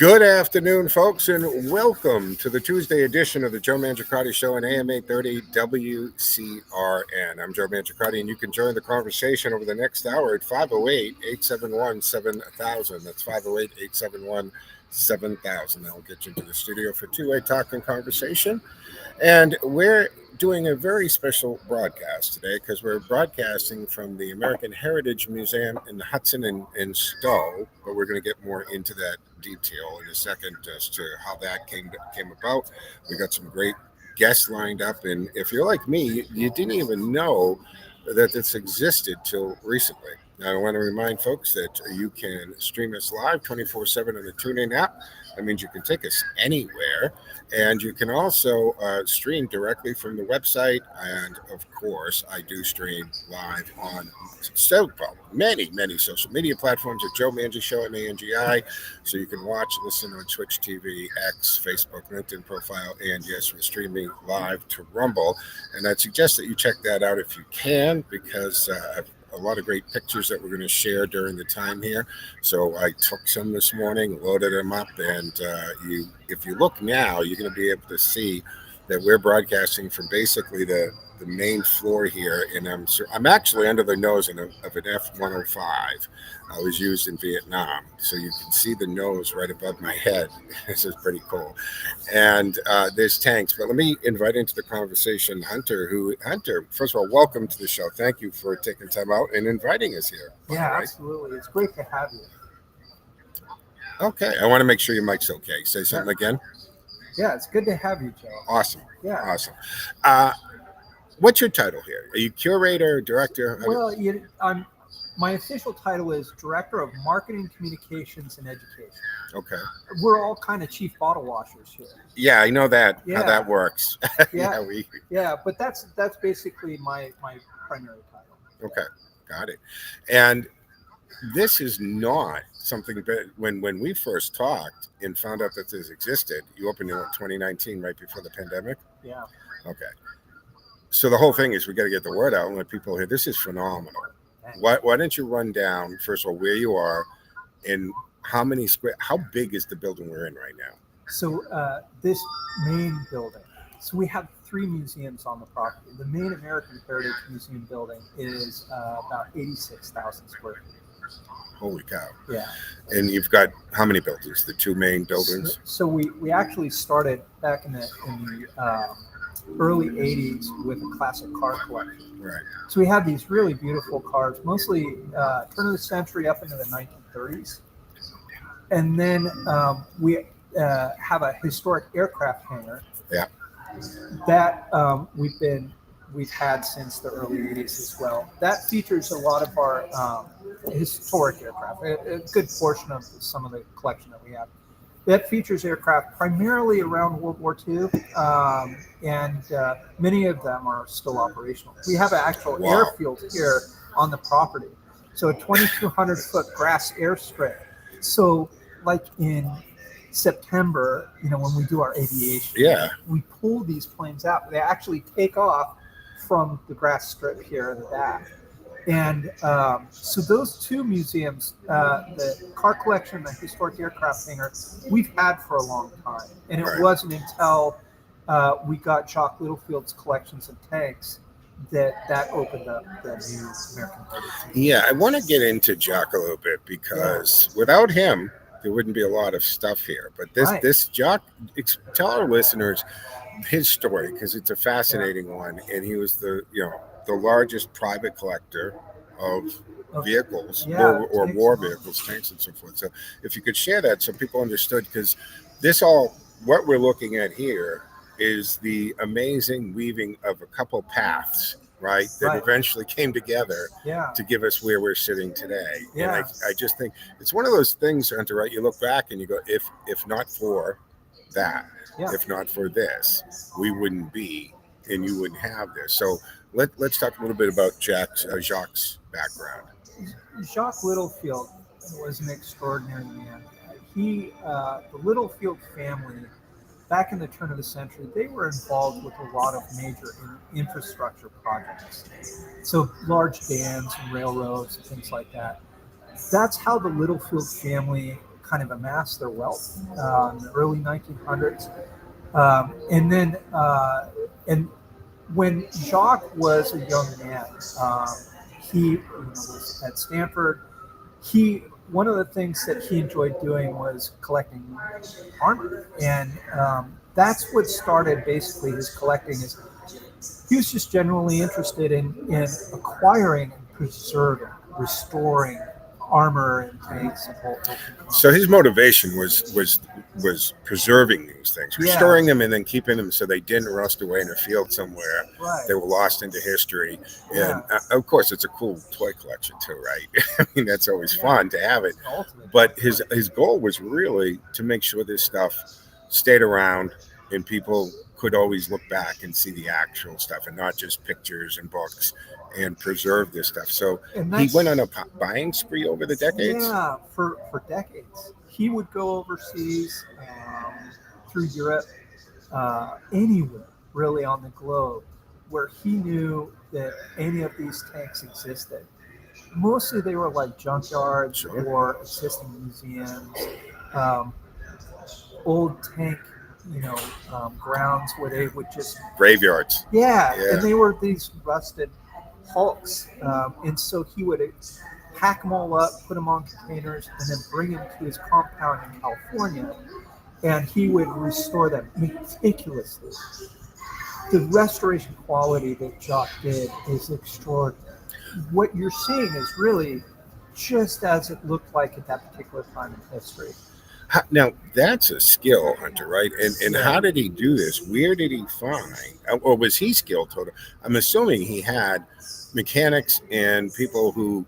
Good afternoon, folks, and welcome to the Tuesday edition of the Joe Mangiacotti Show on AM 830 WCRN. I'm Joe Mangiacotti, and you can join the conversation over the next hour at 508-871-7000. That's 508-871-7000. I'll get you into the studio for two-way talk and conversation. And we're doing a very special broadcast today because we're broadcasting from the American Heritage Museum in Hudson and Stow, but we're going to get more into that detail in a second as to how that came about. We got some great guests lined up, and if you're like me, you didn't even know that this existed till recently. Now, I want to remind folks that you can stream us live 24/7 on the TuneIn app. That means you can take us anywhere, and you can also stream directly from the website. And of course, I do stream live on many social media platforms at Joe Mangi Show at Mangi. So you can watch, listen on Twitch TV, X, Facebook, LinkedIn profile, and yes, we're streaming live to Rumble. And I'd suggest that you check that out if you can, because a lot of great pictures that we're going to share during the time here. So I took some this morning, loaded them up, and if you look now, you're going to be able to see that we're broadcasting from basically the main floor here, and I'm actually under the nose of an F-105. I was used in Vietnam, so you can see the nose right above my head. This is pretty cool. And there's tanks, but let me invite into the conversation Hunter, first of all, welcome to the show. Thank you for taking time out and inviting us here. Yeah, absolutely. It's great to have you. Okay, I want to make sure your mic's okay. Say something again. Yeah, it's good to have you, Joe. Awesome. Yeah. Awesome. What's your title here? Are you curator, director? Well, my official title is Director of Marketing, Communications, and Education. Okay. We're all kind of chief bottle washers here. Yeah, I know that, how that works. Yeah, but that's basically my primary title. Okay, got it. And this is not something that when we first talked and found out that this existed, you opened in 2019, right before the pandemic? Yeah. Okay. So the whole thing is we got to get the word out and let people hear. This is phenomenal. Why don't you run down, first of all, where you are and how big is the building we're in right now? So this main building, so we have three museums on the property. The main American Heritage Museum building is about 86,000 square feet. Holy cow. Yeah. And you've got how many buildings? The two main buildings? So we actually started back in the early 80s with a classic car collection. Right. So we had these really beautiful cars, mostly turn of the century up into the 1930s. And then we have a historic aircraft hangar. Yeah. That we've had since the early 80s as well. That features a lot of our historic aircraft, a good portion of some of the collection that we have. That features aircraft primarily around World War II, and many of them are still operational. We have an actual airfield here on the property, so a 2,200-foot grass airstrip. So like in September, when we do our aviation, we pull these planes out. They actually take off from the grass strip here in the back. And so those two museums, the car collection and the historic aircraft hangar, we've had for a long time. And it wasn't until we got Jacques Littlefield's collections of tanks that opened up the new American Heritage. Yeah, I want to get into Jacques a little bit because without him, there wouldn't be a lot of stuff here. But this Jacques, tell our listeners his story, because it's a fascinating one. And he was the largest private collector of vehicles or war vehicles, tanks and so forth. So if you could share that so people understood, because what we're looking at here is the amazing weaving of a couple paths, right? That eventually came together to give us where we're sitting today. Yeah. And I just think it's one of those things, Hunter, right? You look back and you go, if not for that, if not for this, we wouldn't be, and you wouldn't have this. So let's talk a little bit about Jacques' background. Jacques Littlefield was an extraordinary man. The Littlefield family, back in the turn of the century, they were involved with a lot of major infrastructure projects. So large dams and railroads and things like that. That's how the Littlefield family kind of amass their wealth in the early 1900s. And then, and when Jacques was a young man, he was at Stanford. One of the things that he enjoyed doing was collecting armor, and that's what started basically his collecting. He was just generally interested in acquiring and preserving, restoring armor and tanks and whole. So his motivation was preserving these things, restoring them, and then keeping them so they didn't rust away in a field somewhere. Right. They were lost into history, and of course, it's a cool toy collection too, right? I mean, that's always fun to have it. But his goal was really to make sure this stuff stayed around, and people could always look back and see the actual stuff, and not just pictures and books, and preserve this stuff. So he went on a buying spree over the decades. Yeah, for decades. He would go overseas, through Europe, anywhere really on the globe where he knew that any of these tanks existed. Mostly they were like junkyards or existing museums, old tank, grounds where they would just graveyards. Yeah, and they were these rusted hulks, and so he would hack them all up, put them on containers, and then bring them to his compound in California, and he would restore them meticulously. The restoration quality that Jacques did is extraordinary. What you're seeing is really just as it looked like at that particular time in history. Now, that's a skill, Hunter, right? And how did he do this? Where did he find, or was he skilled total? I'm assuming he had mechanics and people who,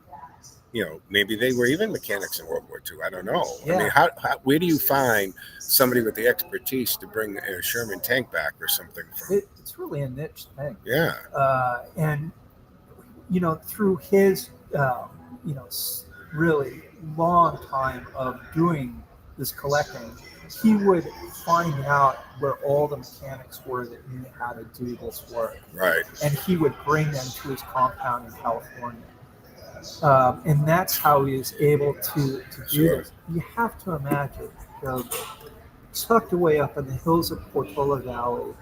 maybe they were even mechanics in World War II. I don't know. Yeah. I mean, where do you find somebody with the expertise to bring a Sherman tank back or something from? It's really a niche thing. Yeah. And, through his, really long time of doing this collecting, he would find out where all the mechanics were that knew how to do this work. Right. And he would bring them to his compound in California. And that's how he was able to do this. You have to imagine, tucked away up in the hills of Portola Valley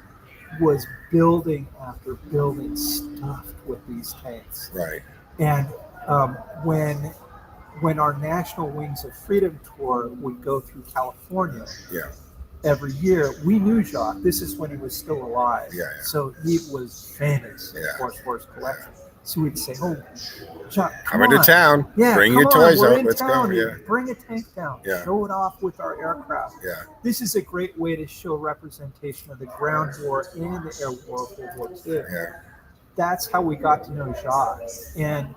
was building after building stuffed with these tanks. Right. And when our National Wings of Freedom tour would go through California every year, we knew Jacques. This is when he was still alive. Yeah. So he was famous, of course, for his collection. So we'd say, "Oh, Jacques, come into on. town. Yeah, bring come your on. toys We're out. in Let's town. go." Yeah. Bring a tank down. Yeah. Show it off with our aircraft. Yeah. This is a great way to show representation of the ground war and the air war of World War II. Yeah. That's how we got to know Jacques. And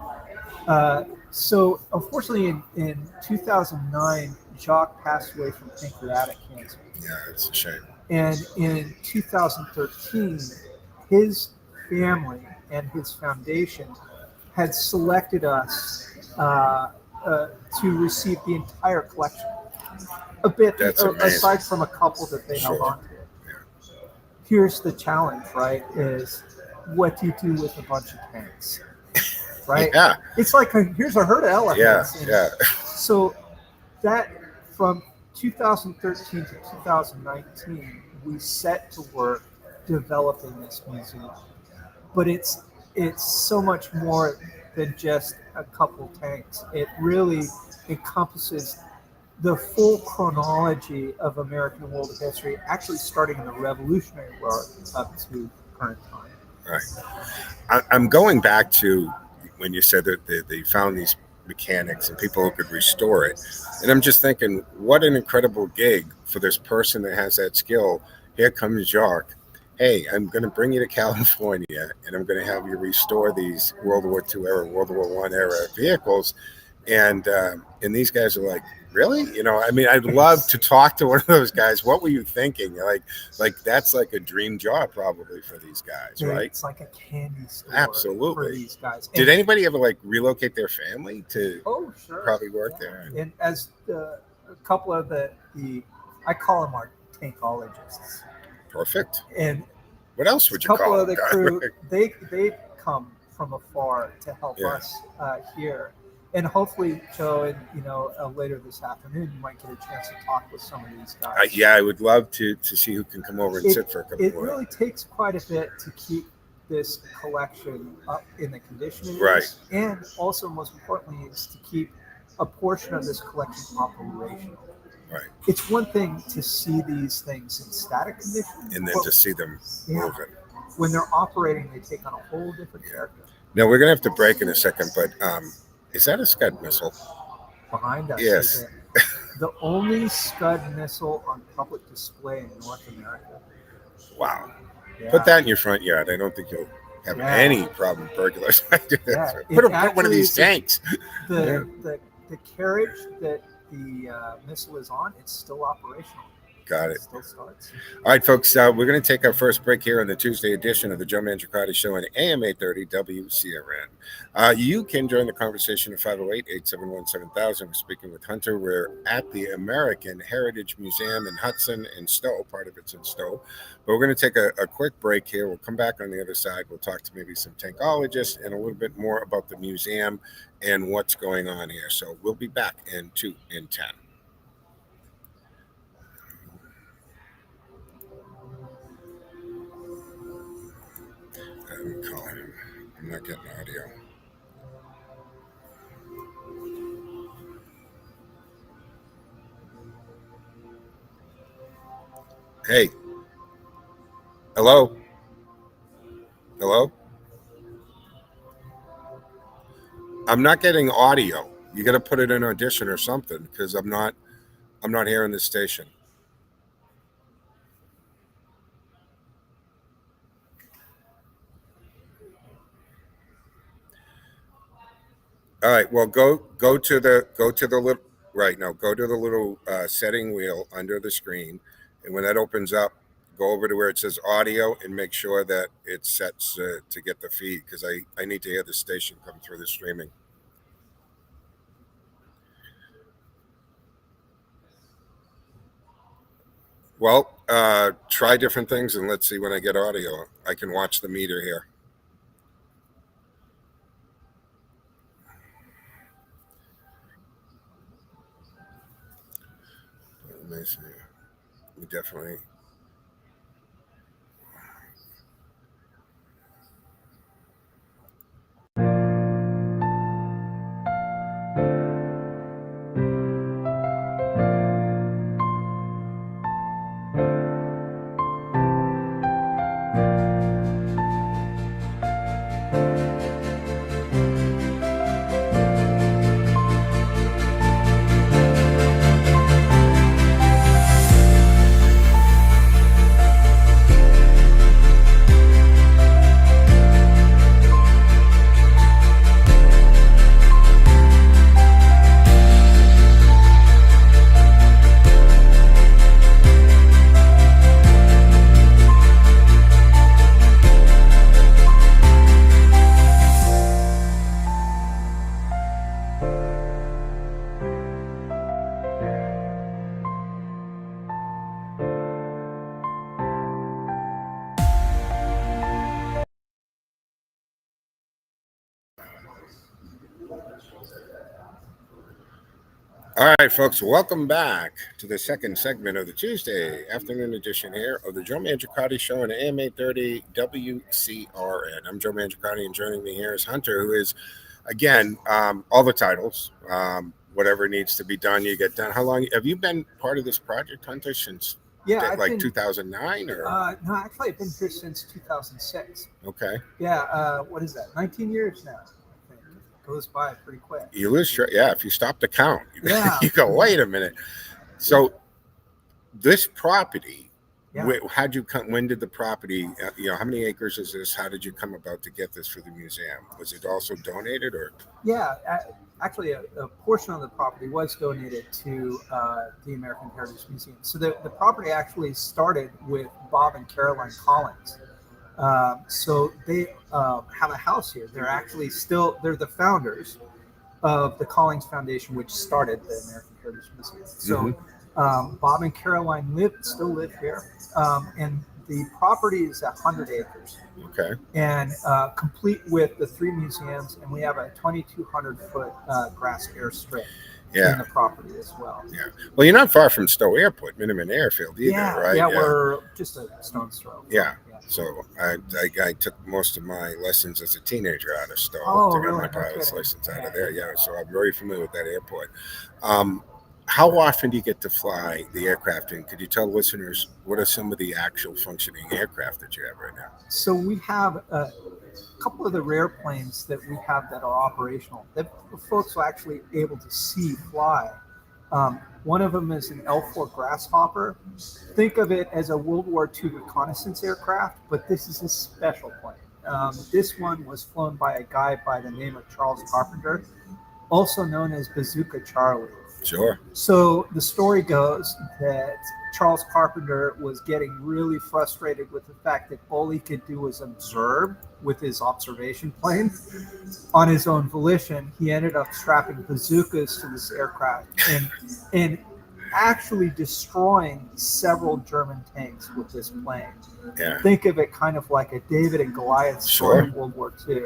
so, unfortunately, in 2009, Jacques passed away from pancreatic cancer. Yeah, it's a shame. And in 2013, his family and his foundation had selected us to receive the entire collection. A bit, aside from a couple that they held on to. Yeah. Here's the challenge, right? Is what do you do with a bunch of tanks? Right? Yeah. It's like here's a herd of elephants. Yeah. So that from 2013 to 2019, we set to work developing this museum. But it's so much more than just a couple tanks. It really encompasses the full chronology of American world history, actually starting in the Revolutionary War up to current time. Right. I'm going back to when you said that they found these mechanics and people who could restore it. And I'm just thinking, what an incredible gig for this person that has that skill. Here comes Jacques. Hey, I'm going to bring you to California and I'm going to have you restore these World War II era, World War I era vehicles. And these guys are like, really? I mean, I'd love to talk to one of those guys. What were you thinking? Like that's like a dream job probably for these guys, right? It's like a candy store. Absolutely. For these guys. Did anybody ever relocate their family to probably work there? And as a couple of the I call them our tankologists. Perfect. And what else would you call them? A couple of the crew, they come from afar to help us here. And hopefully, Joe, and later this afternoon, you might get a chance to talk with some of these guys. Yeah, I would love to see who can come over and sit for a couple. It really takes quite a bit to keep this collection up in the condition it Right. is, and also most importantly is to keep a portion of this collection operational. Right. It's one thing to see these things in static condition, and then to see them moving. When they're operating, they take on a whole different character. Now we're gonna have to break in a second, but is that a Scud missile? Behind us, yes, is the only Scud missile on public display in North America. Wow. Yeah. Put that in your front yard. I don't think you'll have any problem with burglars. Put one of these tanks. The carriage that the missile is on, it's still operational. Got it. Still starts. All right, folks, we're going to take our first break here on the Tuesday edition of the Joe Mangiacotti Show on AM 830 WCRN. You can join the conversation at 508-871-7000. We're speaking with Hunter. We're at the American Heritage Museum in Hudson and Stow. Part of it's in Stow. But we're going to take a quick break here. We'll come back on the other side. We'll talk to maybe some tankologists and a little bit more about the museum and what's going on here. So we'll be back in 2 in 10. I'm calling him. I'm not getting audio. Hey. Hello? Hello? I'm not getting audio. You got to put it in Audition or something because I'm not hearing the station. All right. Well, go to the little right now. Go to the little setting wheel under the screen, and when that opens up, go over to where it says audio and make sure that it's set to get the feed because I need to hear the station come through the streaming. Well, try different things and let's see when I get audio. I can watch the meter here. We definitely. All right, folks, welcome back to the second segment of the Tuesday afternoon edition here of the Joe Mangiacotti Show on AM 830 WCRN. I'm Joe Mangiacotti, and joining me here is Hunter, who is, again, all the titles, whatever needs to be done, you get done. How long have you been part of this project, Hunter, since 2009? Or? No, actually, I've been here since 2006. Okay. Yeah, what is that, 19 years now? Goes by pretty quick. You lose track. Yeah, if you stop to count, you go, wait a minute. So this property, how'd you come? When did the property? How many acres is this? How did you come about to get this for the museum? Was it also donated, or? Yeah, actually, a portion of the property was donated to the American Heritage Museum. So the property actually started with Bob and Caroline Collins. So they have a house here. They're actually they're the founders of the Collins Foundation, which started the American Heritage Museum. So Bob and Caroline still live here. And the property is 100 acres. Okay. And complete with the 3 museums, and we have a 2,200-foot grass airstrip in the property as well. Yeah. Well, you're not far from Stow Airport, Minimum Airfield either, right? Yeah, we're just a stone's throw. Yeah. So I took most of my lessons as a teenager out of Stow to get my pilot's license out of there. Yeah. So I'm very familiar with that airport. How often do you get to fly the aircraft? And could you tell listeners what are some of the actual functioning aircraft that you have right now? So we have a couple of the rare planes that we have that are operational that folks are actually able to see fly. One of them is an L4 Grasshopper. Think of it as a World War II reconnaissance aircraft, but this is a special plane. This one was flown by a guy by the name of Charles Carpenter, also known as Bazooka Charlie. Sure. So the story goes that Charles Carpenter was getting really frustrated with the fact that all he could do was observe with his observation plane. On his own volition, he ended up strapping bazookas to this aircraft and actually destroying several German tanks with this plane. Yeah. Think of it kind of like a David and Goliath story of World War II.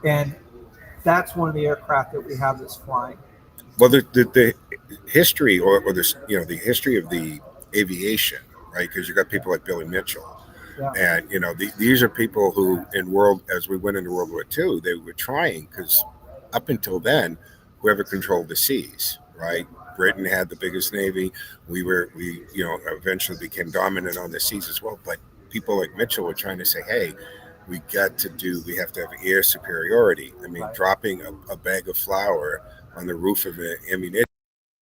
And that's one of the aircraft that we have that's flying. Well, the history or the the history of the aviation, right? Because you got people like Billy Mitchell, and these are people who as we went into World War II, they were trying, because up until then, whoever controlled the seas, right? Britain had the biggest navy. We eventually became dominant on the seas as well. But people like Mitchell were trying to say, hey, we have to have air superiority. I mean, dropping a bag of flour on the roof of an ammunition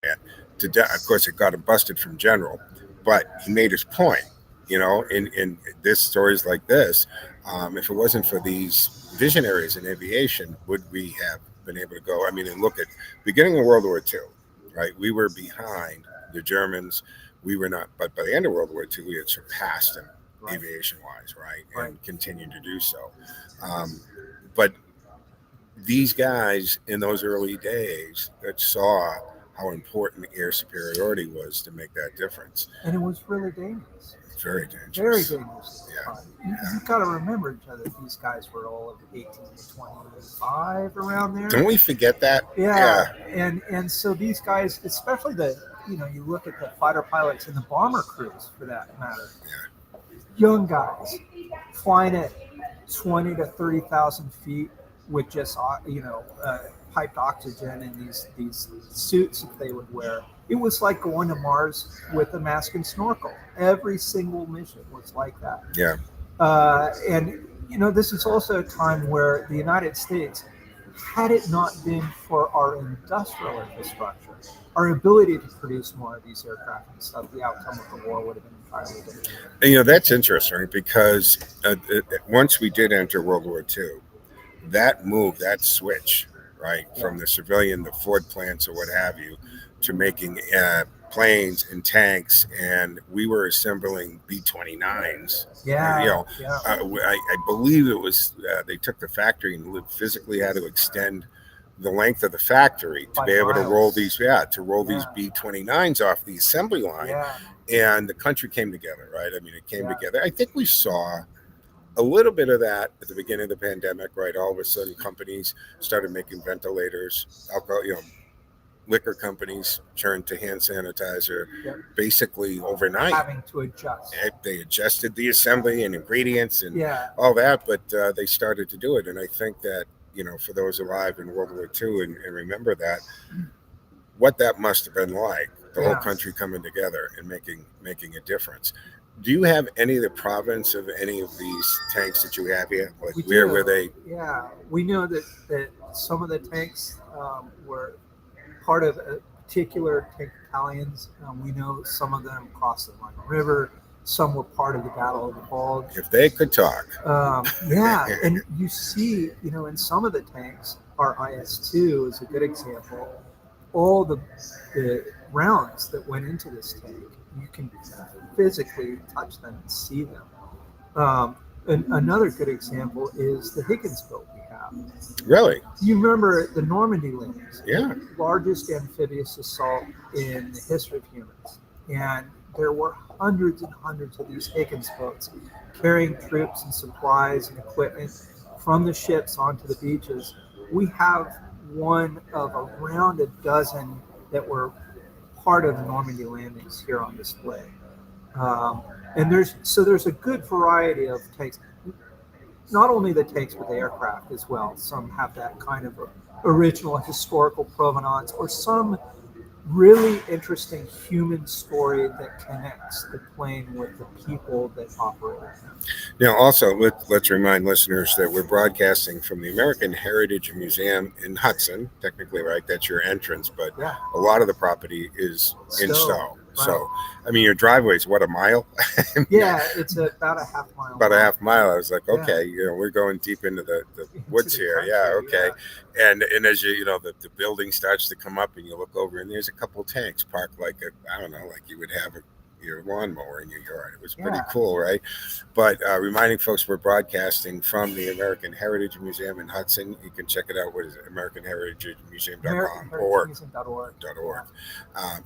plant, of course, it got him busted from General, but he made his point. In this stories like this, if it wasn't for these visionaries in aviation, would we have been able to go? I mean, and look at beginning of World War II, right? We were behind the Germans. We were not, but by the end of World War II, we had surpassed them aviation-wise, right? And continued to do so. But these guys in those early days that saw how important air superiority was to make that difference. And it was really dangerous. Very dangerous. Very dangerous. Yeah. You've got to remember each other. These guys were all of 18 to 25 around there. Don't we forget that? Yeah. And so these guys, especially you look at the fighter pilots and the bomber crews for that matter. Yeah. Young guys flying at 20 to 30,000 feet with just piped oxygen and these suits that they would wear. It was like going to Mars with a mask and snorkel. Every single mission was like that. Yeah. And this is also a time where the United States, had it not been for our industrial infrastructure, our ability to produce more of these aircraft and stuff, the outcome of the war would have been entirely different. And, that's interesting because once we did enter World War II, that switch, right, from the civilian, the Ford plants or what have you, to making planes and tanks, and we were assembling B-29s. I believe it was they took the factory and physically had to extend the length of the factory to be able to roll these these B-29s off the assembly line, and the country came together, right? I mean, it came together. I think we saw a little bit of that at the beginning of the pandemic, right? All of a sudden, companies started making ventilators, alcohol, liquor companies turned to hand sanitizer basically overnight. Having to adjust. They adjusted the assembly and ingredients and all that, but they started to do it. And I think that, for those alive in World War II and remember that, what that must have been like, the whole country coming together and making a difference. Do you have any of the provenance of any of these tanks that you have here? Like where were they? Yeah, we know that some of the tanks were part of a particular tank battalions. We know some of them crossed the Rhine River. Some were part of the Battle of the Bulge. If they could talk. And you see, in some of the tanks, our IS-2 is a good example. All the rounds that went into this tank, you can physically touch them and see them. And another good example is the Higgins boat we have. Really? You remember the Normandy landings? Yeah. The largest amphibious assault in the history of humans. And there were hundreds and hundreds of these Higgins boats carrying troops and supplies and equipment from the ships onto the beaches. We have one of around a dozen that were part of the Normandy landings here on display. Um, and there's a good variety of takes, not only the takes with the aircraft as well. Some have that kind of original historical provenance, or some really interesting human story that connects the plane with the people that operate it. Now, also, let's remind listeners that we're broadcasting from the American Heritage Museum in Hudson. Technically, right, that's your entrance, but Yeah, a lot of the property is in Stow. Stow. Right. So, I mean, your driveway's what, a mile? Yeah, it's about a half mile. About a half mile. I was like, Yeah. okay, we're going deep into the woods the here. country, Yeah, okay. And as the building starts to come up and you look over and there's a couple tanks parked like I don't know, like you would have your lawnmower in your yard. It was pretty cool, right? But reminding folks, we're broadcasting from the American Heritage Museum in Hudson. You can check it out. What is it? AmericanHeritageMuseum.com .org.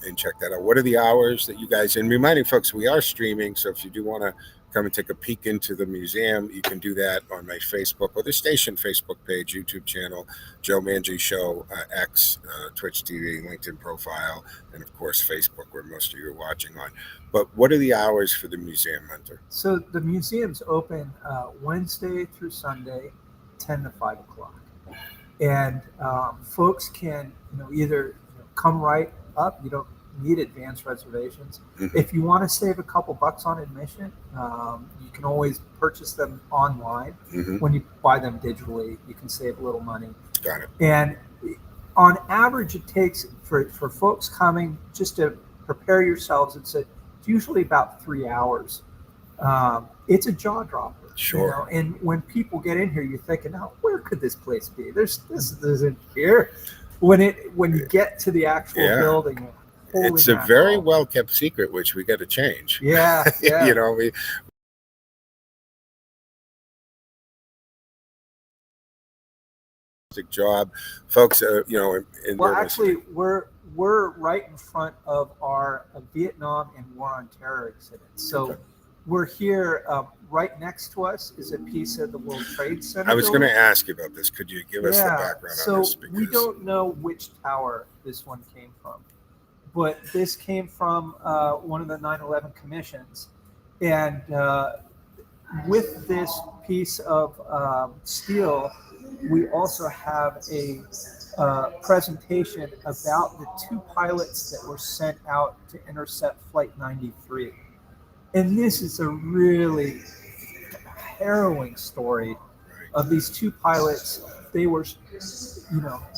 And check that out. What are the hours that you guys, and reminding folks, we are streaming, so if you do want to come and take a peek into the museum, you can do that on my Facebook or the station Facebook page, YouTube channel, Joe Mangi Show, X, Twitch TV, LinkedIn profile, and of course Facebook, where most of you are watching on. But what are the hours for the museum, Hunter? So the museum's open Wednesday through Sunday, 10 to 5 o'clock. And folks can either come right up. You don't need advance reservations. Mm-hmm. If you want to save a couple bucks on admission, you can always purchase them online. Mm-hmm. When you buy them digitally, you can save a little money. Got it. And on average, it takes for folks coming just to prepare yourselves. It's usually about 3 hours. It's a jaw dropper. Sure. And when people get in here, you're thinking, "Oh, where could this place be? This isn't here." When you get to the actual building, it's a very well kept secret, which we got to change. Yeah. we job, folks. Well, actually, we're right in front of our Vietnam and War on Terror exhibit. So we're here. Right next to us is a piece of the World Trade Center. I was going to ask you about this. Could you give us the background on this? So we don't know which tower this one came from, but this came from one of the 9/11 commissions, and with this piece of steel, we also have a presentation about the two pilots that were sent out to intercept Flight 93. And this is a really harrowing story of these two pilots. They were,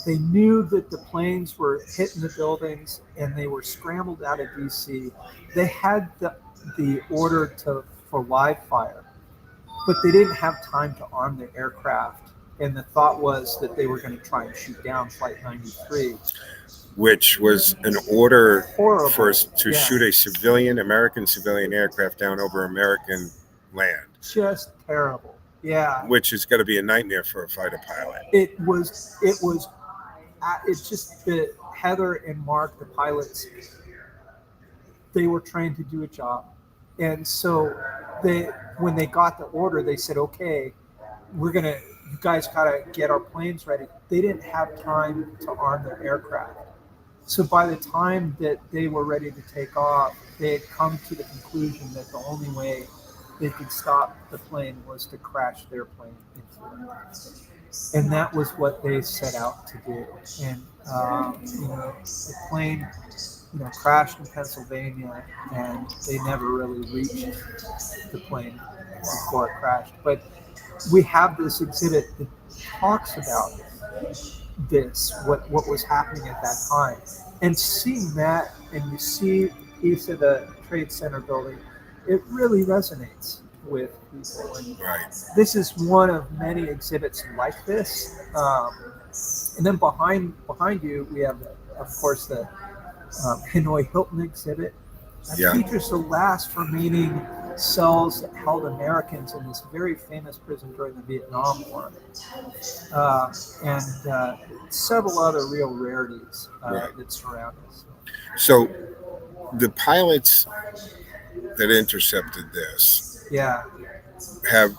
they knew that the planes were hitting the buildings and they were scrambled out of DC. They had the order for live fire, but they didn't have time to arm their aircraft. And the thought was that they were going to try and shoot down Flight 93. Which was an order to shoot a American civilian aircraft down over American land. Just terrible. Yeah. Which is going to be a nightmare for a fighter pilot. It's just that Heather and Mark, the pilots, they were trained to do a job. And so when they got the order, they said, okay, you guys got to get our planes ready. They didn't have time to arm their aircraft. So by the time that they were ready to take off, they had come to the conclusion that the only way they could stop the plane was to crash their plane into it. And that was what they set out to do. And, the plane, crashed in Pennsylvania, and they never really reached the plane before it crashed. But we have this exhibit that talks about what was happening at that time, and seeing that, and you see the piece of the Trade Center building, it really resonates with people. And this is one of many exhibits like this. And then behind you, we have, of course, the Hanoi Hilton exhibit. That features the last remaining cells that held Americans in this very famous prison during the Vietnam War, and several other real rarities that surround us. So the pilots that intercepted this Yeah. have